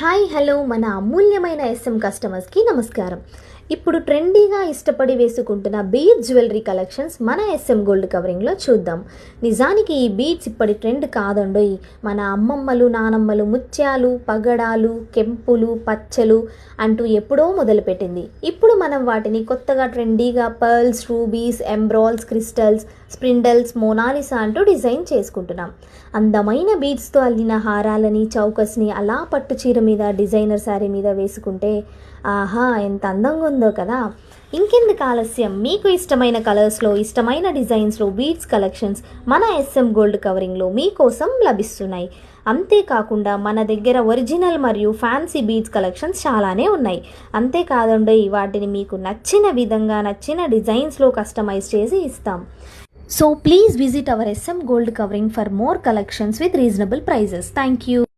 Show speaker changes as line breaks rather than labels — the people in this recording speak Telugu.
హాయ్ హలో మన అమూల్యమైన ఎస్ఎం కస్టమర్స్కి నమస్కారం. ఇప్పుడు ట్రెండీగా ఇష్టపడి వేసుకుంటున్న బీడ్ జ్యువెలరీ కలెక్షన్స్ మన ఎస్ఎం గోల్డ్ కవరింగ్లో చూద్దాం. నిజానికి ఈ బీడ్స్ ఇప్పటి ట్రెండ్ కాదండోయ్. మన అమ్మమ్మలు నానమ్మలు ముత్యాలు, పగడాలు, కెంపులు, పచ్చలు అంటూ ఎప్పుడో మొదలుపెట్టింది. ఇప్పుడు మనం వాటిని కొత్తగా ట్రెండీగా పర్ల్స్, రూబీస్, ఎంబ్రాల్స్, క్రిస్టల్స్, స్ప్రిండల్స్, మోనాలిసా అంటూ డిజైన్ చేసుకుంటున్నాం. అందమైన బీడ్స్తో అల్లిన హారాలని, చౌకస్ని అలా పట్టు చీర మీద, డిజైనర్ శారీ మీద వేసుకుంటే ఆహా ఎంత అందంగా ఉందో కదా. ఇంకెందుకు ఆలస్యం, మీకు ఇష్టమైన కలర్స్లో, ఇష్టమైన డిజైన్స్లో బీడ్స్ కలెక్షన్స్ మన ఎస్ఎం గోల్డ్ కవరింగ్లో మీకోసం లభిస్తున్నాయి. అంతేకాకుండా మన దగ్గర ఒరిజినల్ మరియు ఫ్యాన్సీ బీడ్స్ కలెక్షన్స్ చాలానే ఉన్నాయి. అంతేకాదండి, వాటిని మీకు నచ్చిన విధంగా, నచ్చిన డిజైన్స్లో కస్టమైజ్ చేసి ఇస్తాం. So please visit our SM Gold Covering for more collections with reasonable prices. Thank you.